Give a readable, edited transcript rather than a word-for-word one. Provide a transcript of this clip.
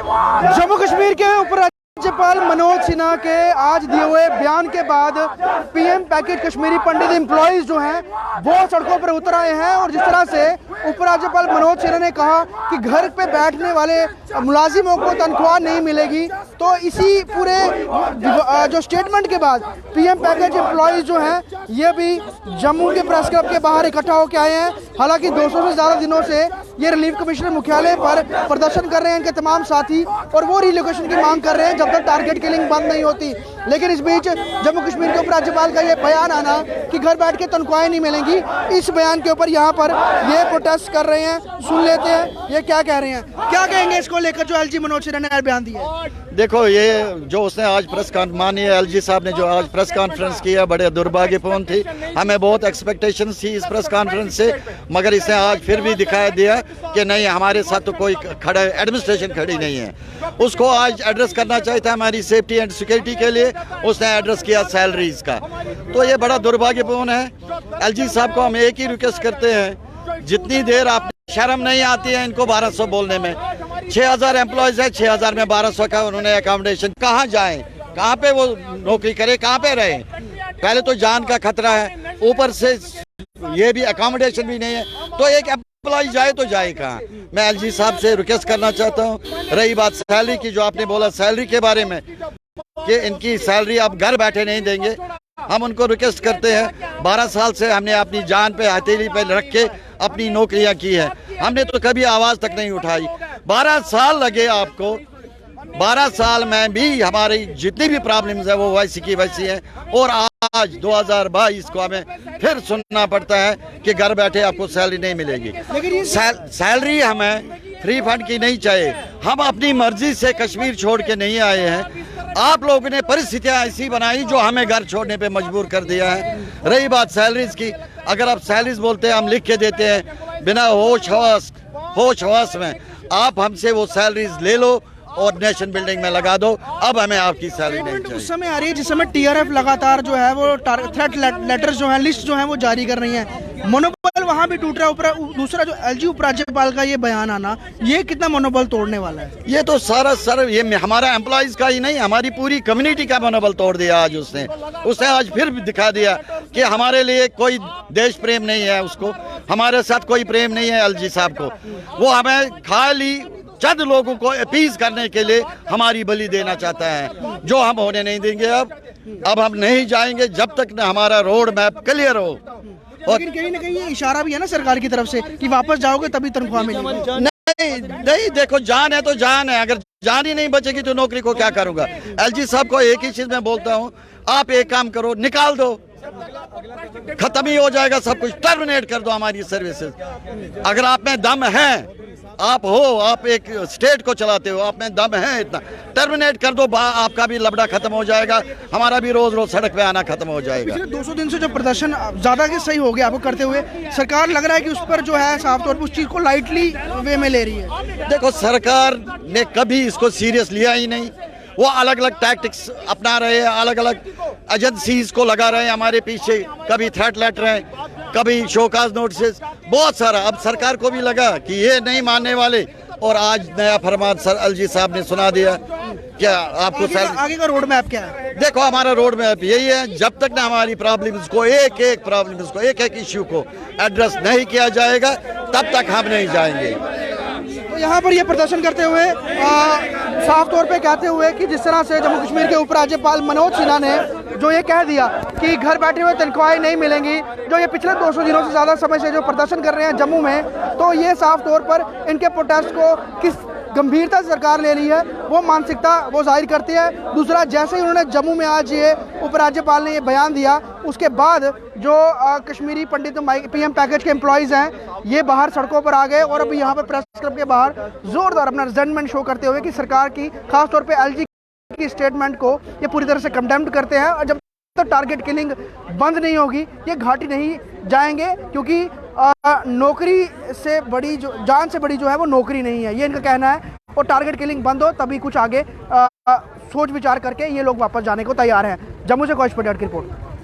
जम्मू कश्मीर के उपराज्यपाल मनोज सिन्हा के आज दिए हुए बयान के बाद पीएम पैकेज कश्मीरी पंडित एम्प्लॉइज जो हैं वो सड़कों पर उतर आए हैं। और जिस तरह से उपराज्यपाल मनोज सिन्हा ने कहा कि घर पे बैठने वाले मुलाजिमों को तनख्वाह नहीं मिलेगी, तो इसी पूरे जो स्टेटमेंट के बाद पीएम पैकेज एम्प्लॉइज जो हैं ये भी जम्मू के प्रेस क्लब के बाहर इकट्ठा होकर आए हैं। हालांकि 200 से ज़्यादा दिनों से ये रिलीफ कमिश्नर मुख्यालय पर प्रदर्शन कर रहे हैं इनके तमाम साथी, और वो रिलोकेशन की मांग कर रहे हैं जब तक टारगेट किलिंग बंद नहीं होती। लेकिन इस बीच जम्मू कश्मीर के उपराज्यपाल का ये बयान आना कि घर बैठ के तनख्वाहें नहीं मिलेंगी, इस बयान के ऊपर यहाँ पर ये प्रोटेस्ट कर रहे हैं। सुन लेते हैं ये क्या कह रहे हैं, क्या कहेंगे इसको लेकर जो एलजी मनोज सिन्हा ने बयान दिया। देखो, ये जो उसने आज माननीय एलजी साहब ने जो आज प्रेस कॉन्फ्रेंस किया बड़े दुर्भाग्यपूर्ण थी। हमें बहुत एक्सपेक्टेशन थी इस प्रेस कॉन्फ्रेंस से, मगर इसने आज फिर भी दिखाया दिया कि नहीं, हमारे साथ तो कोई खड़ा एडमिनिस्ट्रेशन खड़ी नहीं है। उसको आज एड्रेस करना चाहिए था हमारी सेफ्टी एंड सिक्योरिटी के लिए, उसने एड्रेस किया सैलरीज का। तो ये बड़ा दुर्भाग्यपूर्ण है। एलजी साहब को हम एक ही रिक्वेस्ट करते हैं, जितनी देर आप शर्म नहीं आती है इनको 1200 बोलने में। 6000 एम्प्लॉयज है, 6000 में 1200 का उन्होंने अकोमोडेशन। कहाँ जाएं, कहाँ पे वो नौकरी करे, कहाँ पे रहे? पहले तो जान का खतरा है, ऊपर से ये भी अकोमोडेशन भी नहीं है, तो एक एम्प्लॉय जाए तो जाए कहाँ? मैं एलजी साहब से रिक्वेस्ट करना चाहता हूँ। रही बात सैलरी की, जो आपने बोला सैलरी के बारे में कि इनकी सैलरी आप घर बैठे नहीं देंगे, हम उनको रिक्वेस्ट करते हैं। 12 साल से हमने अपनी जान पे हथेली पे रख के अपनी नौकरियां की है, हमने तो कभी आवाज तक नहीं उठाई। 12 साल लगे आपको, 12 साल में भी हमारी जितनी भी प्रॉब्लम्स है वो वैसी की वैसी है। और आज 2022 को हमें फिर सुनना पड़ता है कि घर बैठे आपको सैलरी नहीं मिलेगी। लेकिन सैलरी हमें फ्री फंड की नहीं चाहिए। हम अपनी मर्जी से कश्मीर छोड़ के नहीं आए हैं, आप लोगों ने परिस्थितियां ऐसी बनाई जो हमें घर छोड़ने पे मजबूर कर दिया है। रही बात सैलरीज की, अगर आप सैलरीज बोलते हैं हम लिख के देते हैं बिना होश हवास में, आप हमसे वो सैलरीज ले लो और नेशन बिल्डिंग में लगा दो। अब हमें आपकी सैलरी नहीं चाहिए। उस समय आ रही है जिस समय टीआरएफ लगातार जो है वो थ्रेट लेटर्स जो है, लिस्ट जो है वो जारी कर रही है, मनोबल वहां भी टूट रहा है। दूसरा जो एलजी उपराज्यपाल का ये बयान आना, ये कितना मनोबल तोड़ने वाला है? ये तो सारा ये हमारा एम्प्लॉइज का ही नहीं, हमारी पूरी कम्युनिटी का मनोबल तोड़ दिया आज उसने आज फिर भी दिखा दिया कि हमारे लिए कोई देश प्रेम नहीं है, उसको हमारे साथ कोई प्रेम नहीं है। एलजी साहब को वो हमें खाली चंद लोगों को अपीज करने के लिए हमारी बलि देना चाहता है, जो हम होने नहीं देंगे। अब हम नहीं जाएंगे जब तक न हमारा रोड मैप क्लियर हो। लेकिन कहीं ना कहीं ये इशारा भी है ना सरकार की तरफ से कि वापस जाओगे तभी तनख्वाह मिलेगी। नहीं, देखो, जान है तो जान है, अगर जान ही नहीं बचेगी तो नौकरी को क्या करूंगा? एलजी साहब को एक ही चीज मैं बोलता हूँ, आप एक काम करो, निकाल दो, खत्म ही हो जाएगा सब कुछ, टर्मिनेट कर दो हमारी सर्विसेज। अगर आप में दम है, आप एक स्टेट को चलाते हो, आप में दम है इतना, टर्मिनेट कर दो, आपका भी लबड़ा खत्म हो जाएगा, हमारा भी रोज रोज सड़क पे आना खत्म हो जाएगा। पिछले 200 दिन से जो प्रदर्शन ज्यादा के सही हो गया आपको करते हुए, सरकार लग रहा है कि उस पर जो है साफ तौर पर उस चीज को लाइटली वे में ले रही है। देखो, सरकार ने कभी इसको सीरियस लिया ही नहीं। वो अलग अलग टैक्टिक्स अपना रहे हैं, अलग अलग एजेंसीज को लगा रहे हैं हमारे पीछे, कभी थ्रेट लेटर है, कभी शोकाज नोटिस, बहुत सारा। अब सरकार को भी लगा कि ये नहीं मानने वाले, और आज नया फरमान सर एलजी साहब ने सुना दिया। क्या आपको आगे का रोड मैप क्या है? देखो, हमारा रोड मैप यही है, जब तक ना हमारी प्रॉब्लम्स को एक इश्यू को एड्रेस नहीं किया जाएगा तब तक हम नहीं जाएंगे। तो यहाँ पर ये प्रदर्शन करते हुए साफ तौर पे कहते हुए कि जिस तरह से जम्मू कश्मीर के उपराज्यपाल मनोज सिन्हा ने जो ये कह दिया कि घर बैठे हुए तनख्वाहें नहीं मिलेंगी, जो ये पिछले 200 दिनों से ज़्यादा समय से जो प्रदर्शन कर रहे हैं जम्मू में, तो ये साफ तौर पर इनके प्रोटेस्ट को किस गंभीरता से सरकार ले रही है वो मानसिकता वो जाहिर करती है। दूसरा, जैसे ही उन्होंने जम्मू में आज ये उपराज्यपाल ने ये बयान दिया, उसके बाद जो कश्मीरी पंडित पीएम पैकेज के एम्प्लॉयज़ हैं ये बाहर सड़कों पर आ गए और अभी यहाँ पर प्रेस क्लब के बाहर जोरदार अपना रिजेंटमेंट शो करते हुए कि सरकार की, खासतौर पर एलजी की स्टेटमेंट को ये पूरी तरह से कंडेम्ड करते हैं। और जब तक टारगेट किलिंग बंद नहीं होगी ये घाटी नहीं जाएंगे, क्योंकि नौकरी से बड़ी जो जान से बड़ी जो है वो नौकरी नहीं है, ये इनका कहना है। और टारगेट किलिंग बंद हो तभी कुछ आगे सोच विचार करके ये लोग वापस जाने को तैयार हैं। जम्मू से कौश पटेल की रिपोर्ट।